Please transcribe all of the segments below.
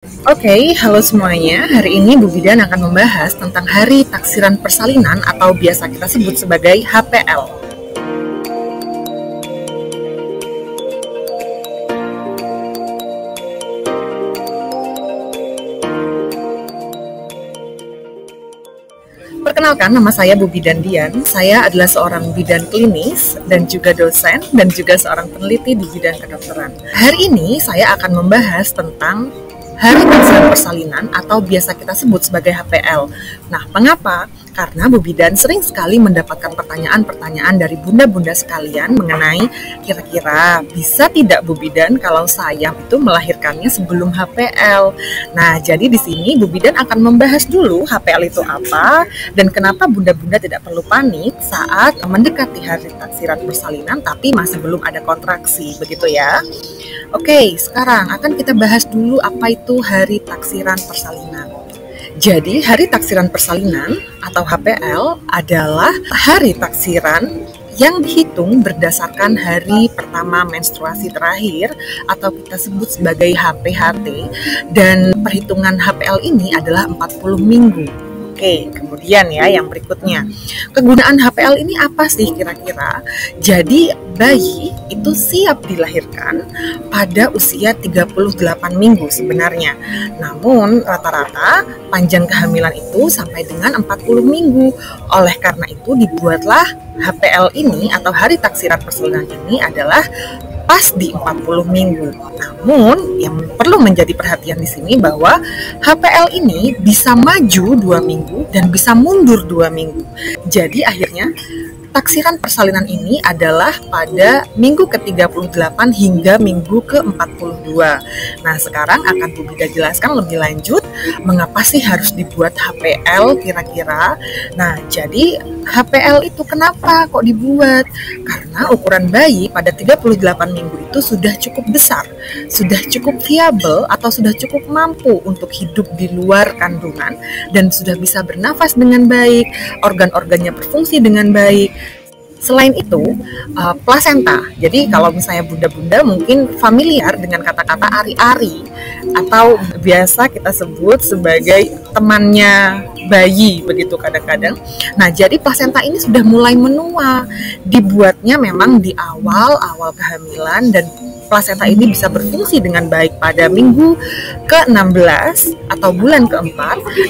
Oke, halo semuanya. Hari ini Bu Bidan akan membahas tentang Hari Taksiran Persalinan atau biasa kita sebut sebagai HPL. Perkenalkan, nama saya Bu Bidan Dian. Saya adalah seorang bidan klinis dan juga dosen dan juga seorang peneliti di bidang kedokteran. Hari ini saya akan membahas tentang Hari Taksiran Persalinan atau biasa kita sebut sebagai HPL. Nah, mengapa? Karena Bu Bidan sering sekali mendapatkan pertanyaan-pertanyaan dari bunda-bunda sekalian mengenai kira-kira bisa tidak Bu Bidan kalau saya itu melahirkannya sebelum HPL. Nah, jadi di sini Bu Bidan akan membahas dulu HPL itu apa dan kenapa bunda-bunda tidak perlu panik saat mendekati hari taksiran persalinan tapi masih belum ada kontraksi, begitu ya. Oke, sekarang akan kita bahas dulu apa itu hari taksiran persalinan. Jadi, hari taksiran persalinan atau HPL adalah hari taksiran yang dihitung berdasarkan hari pertama menstruasi terakhir atau kita sebut sebagai HPHT, dan perhitungan HPL ini adalah 40 minggu. Oke, kemudian ya yang berikutnya, kegunaan HPL ini apa sih kira-kira? Jadi bayi itu siap dilahirkan pada usia 38 minggu sebenarnya. Namun rata-rata panjang kehamilan itu sampai dengan 40 minggu. Oleh karena itu dibuatlah HPL ini atau hari taksiran persalinan ini adalah pas di 40 minggu. Namun yang perlu menjadi perhatian di sini bahwa HPL ini bisa maju 2 minggu dan bisa mundur 2 minggu. Jadi akhirnya taksiran persalinan ini adalah pada minggu ke-38 hingga minggu ke-42. Nah, sekarang akan Bu Bida jelaskan lebih lanjut mengapa sih harus dibuat HPL kira-kira. Nah, jadi HPL itu kenapa kok dibuat? Karena ukuran bayi pada 38 minggu itu sudah cukup besar, sudah cukup viabel atau sudah cukup mampu untuk hidup di luar kandungan dan sudah bisa bernafas dengan baik, organ-organnya berfungsi dengan baik. Selain itu, plasenta. Jadi kalau misalnya bunda-bunda mungkin familiar dengan kata-kata ari-ari atau biasa kita sebut sebagai temannya bayi begitu kadang-kadang. Nah, jadi plasenta ini sudah mulai menua. Dibuatnya memang di awal-awal kehamilan dan plasenta ini bisa berfungsi dengan baik pada minggu ke-16 atau bulan ke-4.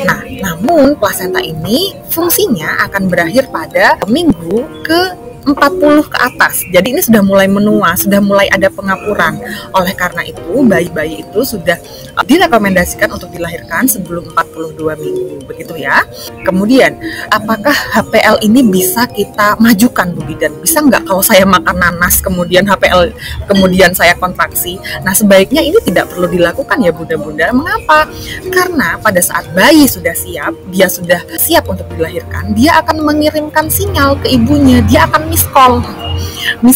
Nah, namun plasenta ini fungsinya akan berakhir pada minggu ke-40 ke atas. Jadi ini sudah mulai menua, sudah mulai ada pengapuran. Oleh karena itu, bayi-bayi itu sudah direkomendasikan untuk dilahirkan sebelum 42 minggu, begitu ya. Kemudian, apakah HPL ini bisa kita majukan, Bu Bidan? Bisa nggak kalau saya makan nanas kemudian HPL kemudian saya kontraksi? Nah, sebaiknya ini tidak perlu dilakukan ya bunda-bunda. Mengapa? Karena pada saat bayi sudah siap, dia sudah siap untuk dilahirkan, dia akan mengirimkan sinyal ke ibunya, dia akan miss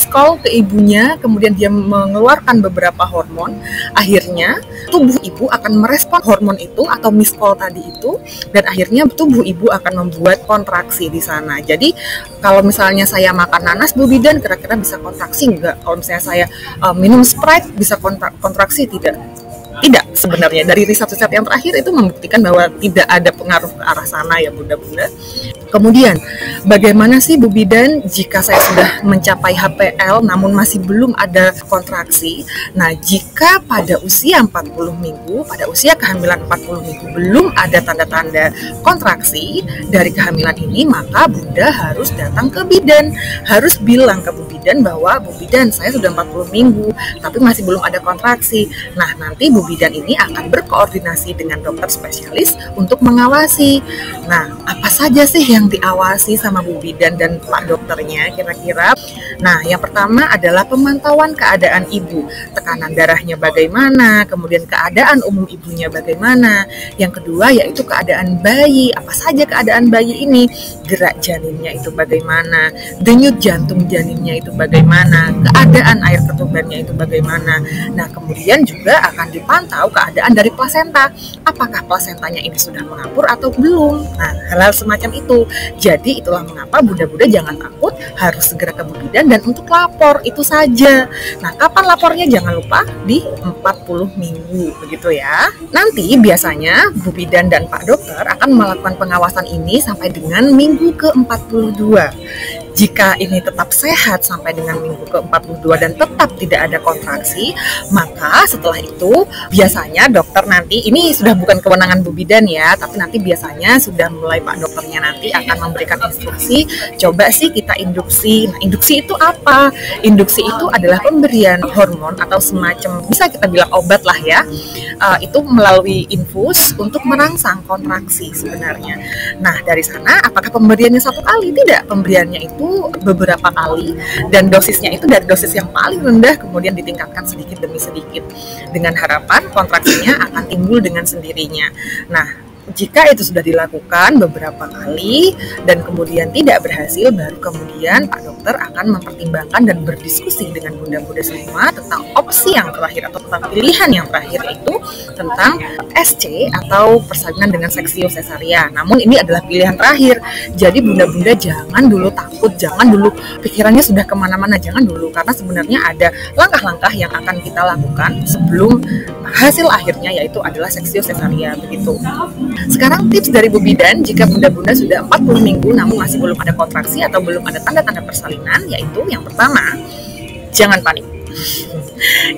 call ke ibunya, kemudian dia mengeluarkan beberapa hormon. Akhirnya tubuh ibu akan merespon hormon itu atau miss call tadi itu, dan akhirnya tubuh ibu akan membuat kontraksi di sana. Jadi kalau misalnya saya makan nanas, Bu Bidan, kira-kira bisa kontraksi enggak? Kalau misalnya saya minum Sprite, bisa kontraksi tidak? Tidak, sebenarnya dari riset-riset yang terakhir itu membuktikan bahwa tidak ada pengaruh ke arah sana ya bunda-bunda. Kemudian, bagaimana sih Bu Bidan jika saya sudah mencapai HPL namun masih belum ada kontraksi? Nah, jika pada usia 40 minggu, pada usia kehamilan 40 minggu belum ada tanda-tanda kontraksi dari kehamilan ini, maka bunda harus datang ke bidan, harus bilang ke Bu Bidan bahwa Bu Bidan, saya sudah 40 minggu tapi masih belum ada kontraksi. Nah, nanti Bu Bidan ini akan berkoordinasi dengan dokter spesialis untuk mengawasi. Nah, apa saja sih yang diawasi sama Bu Bidan dan Pak dokternya kira-kira? Nah, yang pertama adalah pemantauan keadaan ibu. Tekanan darahnya bagaimana, kemudian keadaan umum ibunya bagaimana. Yang kedua yaitu keadaan bayi. Apa saja keadaan bayi ini? Gerak janinnya itu bagaimana? Denyut jantung janinnya itu itu bagaimana, keadaan air ketubannya itu bagaimana. Nah, kemudian juga akan dipantau keadaan dari plasenta. Apakah plasentanya ini sudah mengapur atau belum? Nah, hal-hal semacam itu. Jadi itulah mengapa bunda-bunda jangan takut, harus segera ke Bu Bidan dan untuk lapor, itu saja. Nah, kapan lapornya? Jangan lupa di 40 minggu, begitu ya. Nanti biasanya Bu Bidan dan Pak Dokter akan melakukan pengawasan ini sampai dengan minggu ke-42. Jika ini tetap sehat sampai dengan minggu ke-42 dan tetap tidak ada kontraksi, maka setelah itu biasanya dokter nanti, ini sudah bukan kewenangan Bu Bidan ya, tapi nanti biasanya sudah mulai Pak Dokternya nanti akan memberikan instruksi, coba sih kita induksi. Nah, induksi itu apa? Induksi itu adalah pemberian hormon atau semacam, bisa kita bilang obat lah ya, itu melalui infus untuk merangsang kontraksi sebenarnya. Nah, dari sana apakah pemberiannya satu kali? Tidak, pemberiannya itu beberapa kali dan dosisnya itu dari dosis yang paling rendah kemudian ditingkatkan sedikit demi sedikit dengan harapan kontraksinya akan timbul dengan sendirinya. Nah, jika itu sudah dilakukan beberapa kali dan kemudian tidak berhasil, baru kemudian Pak Dokter akan mempertimbangkan dan berdiskusi dengan bunda-bunda semua tentang opsi yang terakhir atau tentang pilihan yang terakhir, itu tentang SC atau persalinan dengan seksio cesarean. Namun ini adalah pilihan terakhir. Jadi bunda-bunda jangan dulu takut, jangan dulu pikirannya sudah kemana-mana, jangan dulu, karena sebenarnya ada langkah-langkah yang akan kita lakukan sebelum hasil akhirnya, yaitu adalah seksio cesarean, begitu. Sekarang tips dari Bu Bidan jika bunda-bunda sudah 40 minggu namun masih belum ada kontraksi atau belum ada tanda-tanda persalinan, yaitu yang pertama, jangan panik.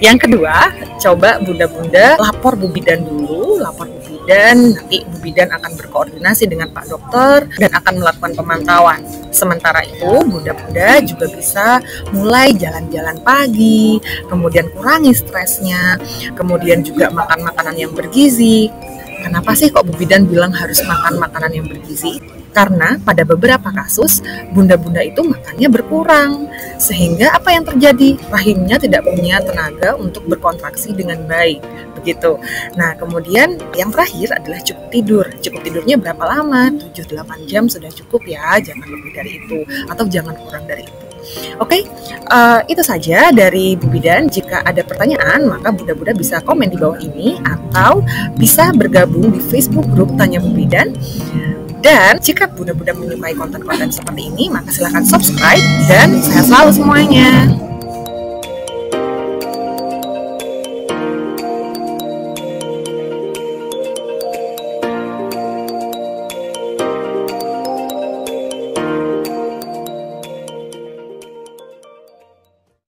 Yang kedua, coba bunda-bunda lapor Bu Bidan dulu, lapor Bu Bidan, nanti Bu Bidan akan berkoordinasi dengan Pak Dokter dan akan melakukan pemantauan. Sementara itu, bunda-bunda juga bisa mulai jalan-jalan pagi, kemudian kurangi stresnya, kemudian juga makan makanan yang bergizi. Kenapa sih kok Bu Bidan bilang harus makan makanan yang bergizi? Karena pada beberapa kasus bunda-bunda itu makannya berkurang, sehingga apa yang terjadi? Rahimnya tidak punya tenaga untuk berkontraksi dengan baik, begitu. Nah, kemudian yang terakhir adalah cukup tidur. Cukup tidurnya berapa lama? 7-8 jam sudah cukup ya, jangan lebih dari itu atau jangan kurang dari itu. Oke, itu saja dari Bu Bidan. Jika ada pertanyaan, maka bunda-bunda bisa komen di bawah ini atau bisa bergabung di Facebook grup Tanya Bu Bidan. Dan jika bunda-bunda menyukai konten-konten seperti ini, maka silahkan subscribe dan sehat selalu semuanya.